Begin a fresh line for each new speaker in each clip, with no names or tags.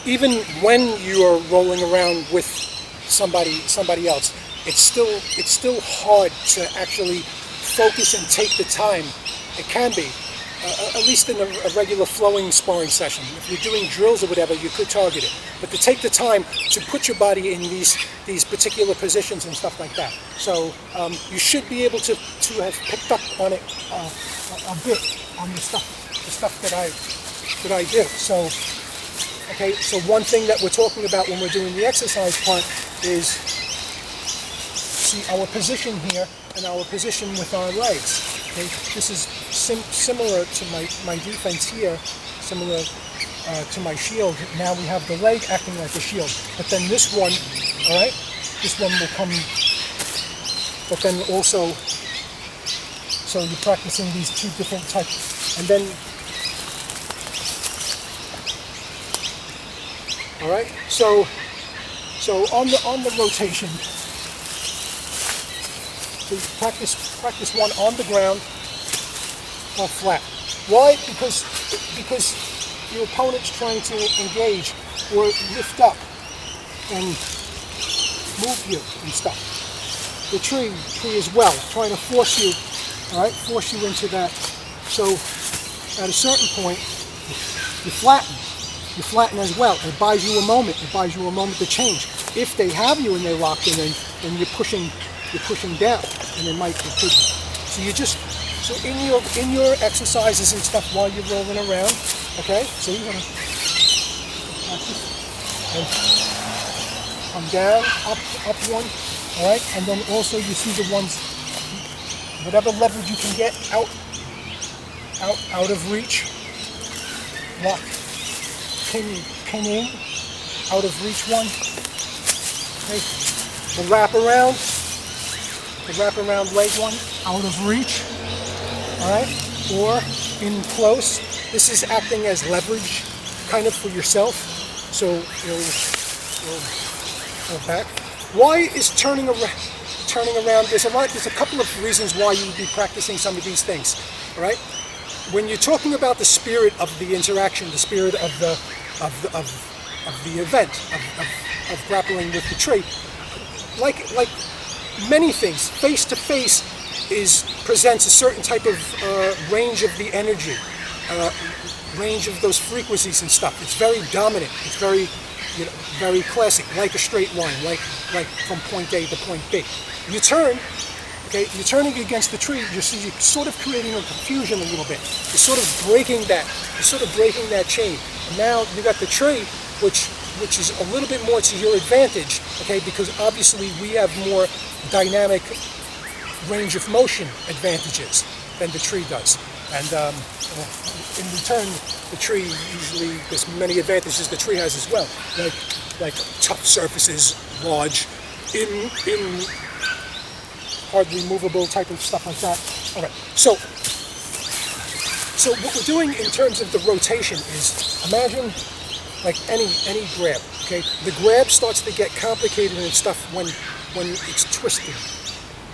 even when you are rolling around with somebody else, it's still hard to actually focus and take the time. It can be, at least in a regular flowing sparring session. If you're doing drills or whatever, you could target it. But to take the time to put your body in these particular positions and stuff like that. So you should be able to have picked up on it a bit on the stuff that I do. So okay, so one thing that we're talking about when we're doing the exercise part is see our position here and our position with our legs. Okay, this is similar to my defense here, similar to my shield. Now we have the leg acting like a shield. But then this one, all right, this one will come. But then also, so you're practicing these two different types, and then, all right. So on the rotation. So practice one on the ground or flat. Why? Because your opponent's trying to engage or lift up and move you and stuff. The tree as well, trying to force you, all right, force you into that. So at a certain point, you flatten as well. It buys you a moment. It buys you a moment to change. If they have you and they're locked in, then you're pushing down, and it might be good. So you just, so in your exercises and stuff while you're rolling around, okay, so you're gonna practice and come down, up one, all right, and then also you see the ones, whatever leverage you can get out of reach, lock, pin in, out of reach one, okay, the wraparound leg one, out of reach, all right, or in close. This is acting as leverage, kind of for yourself. So you'll go back. Why is turning around? There's a couple of reasons why you would be practicing some of these things, all right. When you're talking about the spirit of the interaction, the spirit of the event of grappling with the tree, like many things, face to face presents a certain type of range of the energy, range of those frequencies and stuff. It's very dominant. It's very, very classic, like a straight line, like from point A to point B. You turn, okay, you're turning against the tree. You're sort of creating a confusion a little bit. You're sort of breaking that. You're sort of breaking that chain. And now you got the tree, which is a little bit more to your advantage, okay, because obviously we have more dynamic range of motion advantages than the tree does. And in return, the tree usually, there's many advantages the tree has as well, like tough surfaces, large, in hardly movable type of stuff like that. All right, so what we're doing in terms of the rotation is, imagine like any grab, okay? The grab starts to get complicated and stuff when it's twisted,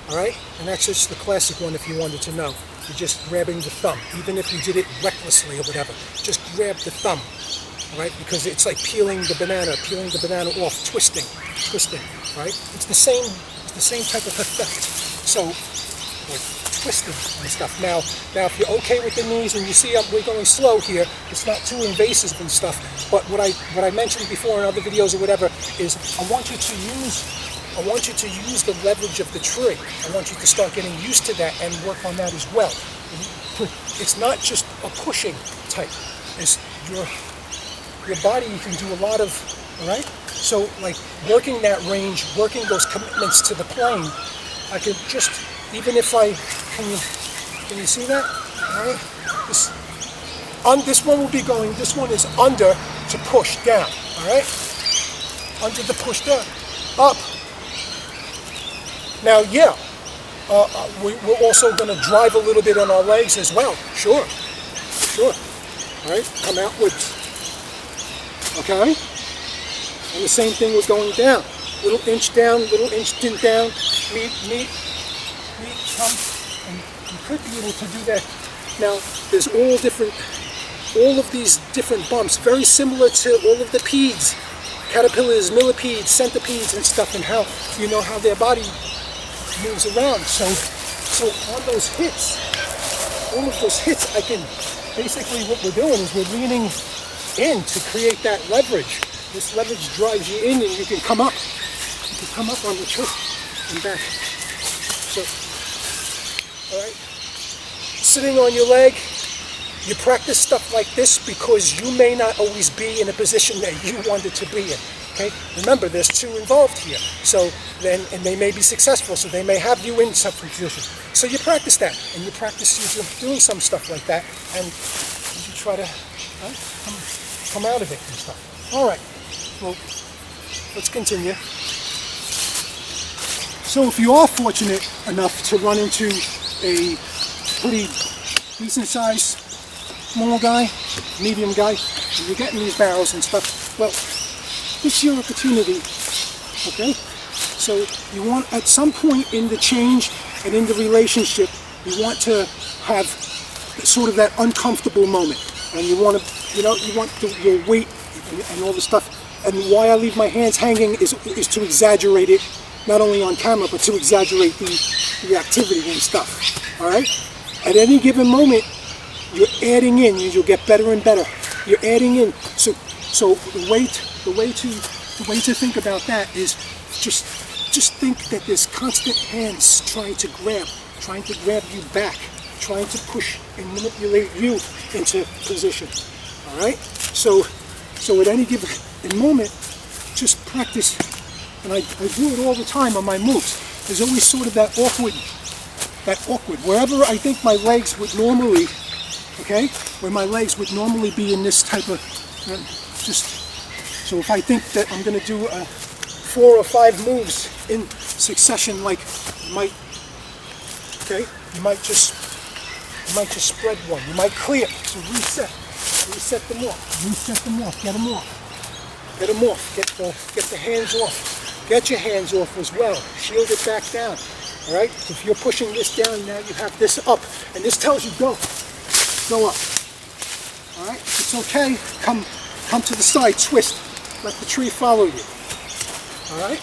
all right? And that's just the classic one if you wanted to know. You're just grabbing the thumb, even if you did it recklessly or whatever. Just grab the thumb, all right? Because it's like peeling the banana off, twisting, right? It's the same type of effect. So, like twisting and stuff. Now if you're okay with the knees and you see we're going slow here, it's not too invasive and stuff. But what I mentioned before in other videos or whatever is I want you to use the leverage of the tree. I want you to start getting used to that and work on that as well. It's not just a pushing type. It's your body. You can do a lot of, all right? So like working that range, working those commitments to the plane, I could just, even if can you see that? All right? This one will be going, this one is under to push down, all right? Under to push down, up. Now, yeah, we're also going to drive a little bit on our legs as well. Sure. All right, come outwards. Okay? And the same thing with going down. Little inch down, little inch down, meet, come. And you could be able to do that. Now, there's all different all of these different bumps, very similar to all of the peds, caterpillars, millipedes, centipedes and stuff, and how you know how their body moves around. So on those hits, all of those hits, I can, basically what we're doing is we're leaning in to create that leverage. This leverage drives you in and you can come up. You can come up on the twist and back. So, all right. Sitting on your leg, you practice stuff like this because you may not always be in a position that you wanted to be in. Okay? Remember, there's two involved here. So then, and they may be successful, so they may have you in some position. So you practice that, and you practice doing some stuff like that, and you try to come out of it and stuff. All right. Well, let's continue. So if you are fortunate enough to run into a pretty decent sized small guy, medium guy, and you're getting these barrels and stuff, well, this is your opportunity, okay? So you want, at some point in the change and in the relationship, you want to have sort of that uncomfortable moment, and you want to, you know, you want your weight and all the stuff. And why I leave my hands hanging is to exaggerate it, not only on camera, but to exaggerate the activity and stuff, all right? At any given moment, you're adding in, you'll get better and better. You're adding in. So the way to think about that is just think that there's constant hands trying to grab you back, trying to push and manipulate you into position, all right? So at any given moment, just practice, and I do it all the time on my moves. There's always sort of that awkward, wherever I think my legs would normally, okay, where my legs would normally be in this type of, so if I think that I'm going to do 4 or 5 moves in succession, like you might just spread one, you might clear, so reset them off, get them off, get the hands off, get your hands off as well, shield it back down, all right? If you're pushing this down, now you have this up, and this tells you go up, all right? It's okay, come to the side, twist, let the tree follow you, all right?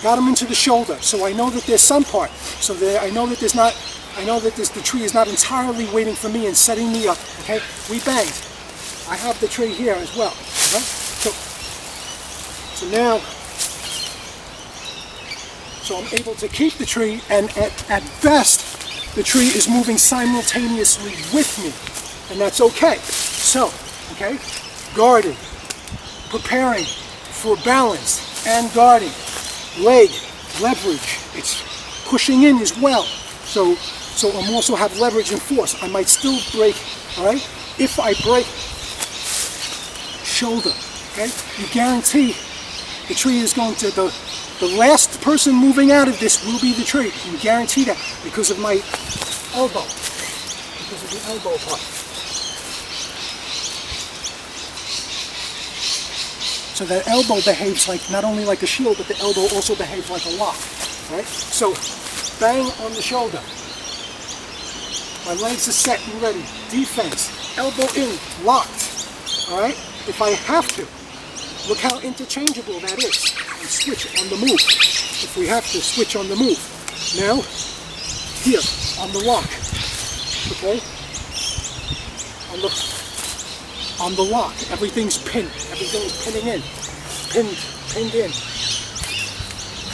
Got them into the shoulder, so I know that there's some part, so that I know that the tree is not entirely waiting for me and setting me up, okay? We banged. I have the tree here as well, right? So now, I'm able to keep the tree, and at best, the tree is moving simultaneously with me, and that's okay. So, okay, guarding, preparing for balance and guarding, leg, leverage, it's pushing in as well. So I'm also have leverage and force. I might still break, all right? If I break shoulder, okay, you guarantee the tree is going to, the last person moving out of this will be the tree. You guarantee that because of my elbow, because of the elbow part. So that elbow behaves like, not only like a shield, but the elbow also behaves like a lock, right? So bang on the shoulder. My legs are set and ready. Defense, elbow in, locked, all right? If I have to, look how interchangeable that is. And switch on the move. If we have to, switch on the move. Now, here, on the lock, okay? On the lock, everything's pinned. Everything's pinning in. Pinned in.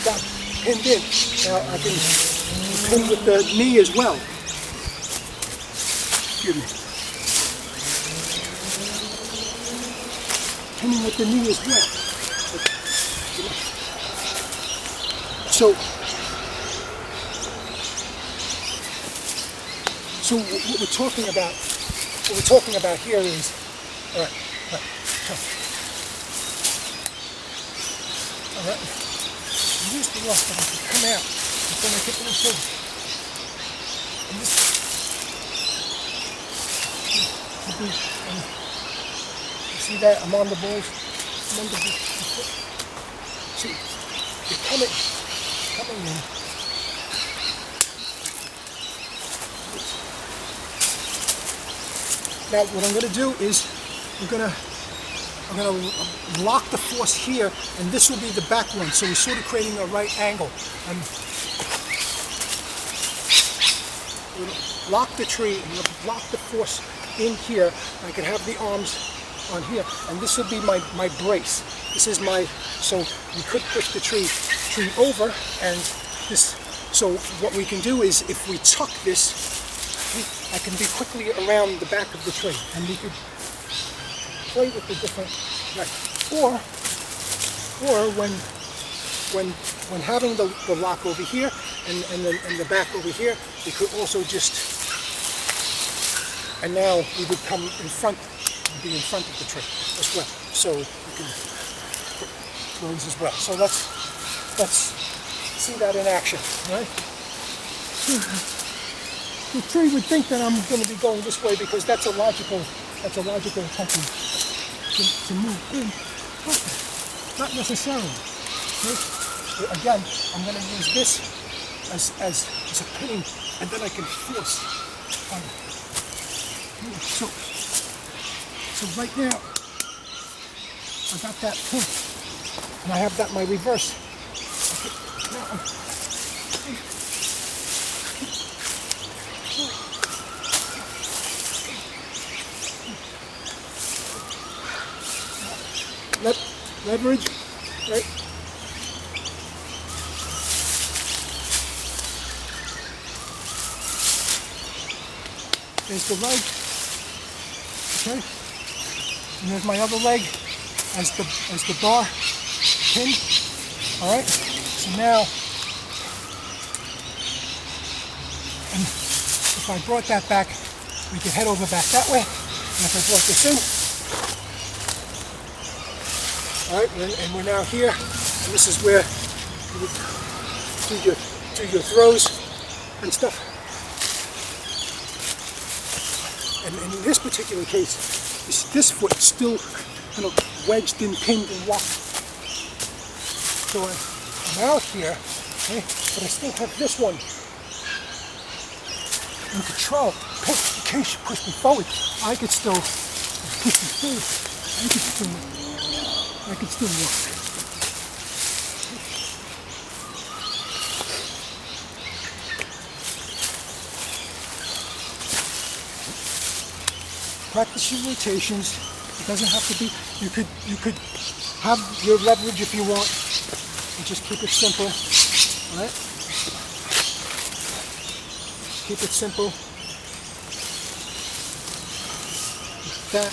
Got pinned in. Now I can pin with the knee as well. Excuse me. Pinning with the knee as well. So what we're talking about here is, all right. Use the rock that I can come out before I get to the shoulder. And this, you see that? I'm on the balls. I'm on the foot. See, you're coming in. Now what I'm going to do is I'm going to lock the force here, and this will be the back one. So we're sort of creating a right angle. And we'll lock the tree and we'll lock the force in here. I can have the arms on here, and this will be my brace. This is my, so we could push the tree over, and this, so what we can do is if we tuck this, I can be quickly around the back of the tree, and we could play with the different, right. Or when having the lock over here and the back over here, we could also just, and now we would come in front, be in front of the tree as well. So we can put those as well. So let's see that in action, right? The tree would think that I'm going to be going this way because that's a logical attention to move in. But not necessarily. Okay? Again, I'm going to use this as a pinning, and then I can force on. So right now, I got that pin, and I have that my reverse. Okay, now leverage, right? There's the leg, okay? And there's my other leg as the bar pin. All right. So now, and if I brought that back, we could head over back that way. And if I brought this in, all right, and we're now here, and this is where you would do your throws and stuff. And in this particular case, this foot is still kind of wedged and pinned and locked. So I'm out here, okay, but I still have this one in control. In case you push me forward, I could still push me forward. I could still walk. Practice your rotations. It doesn't have to be. You could have your leverage if you want, and just keep it simple. All right. Keep it simple. That.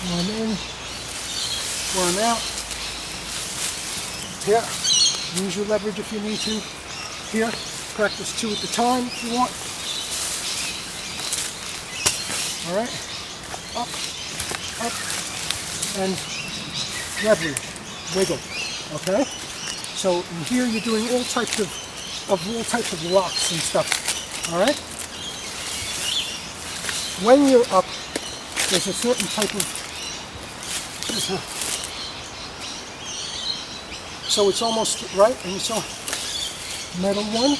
One in. One out. Here. Use your leverage if you need to. Here. Practice 2 at a time if you want. All right. Up, and leverage, wiggle. Okay. So in here you're doing all types of locks and stuff. All right. When you're up, there's a certain type of. So it's almost right, and you saw metal one.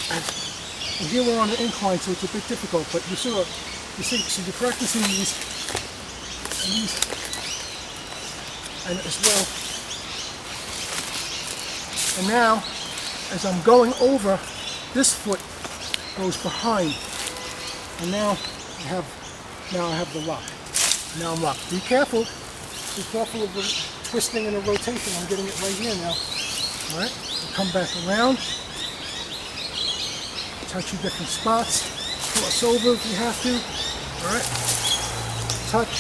And here we're on an incline, so it's a bit difficult, but you see, so you're practicing these, and as well. And now, as I'm going over, this foot goes behind, and now I have the lock. Now I'm locked. Be careful of the twisting and the rotation. I'm getting it right here now. All right, we'll come back around. Touch your different spots, cross over if you have to, all right, touch,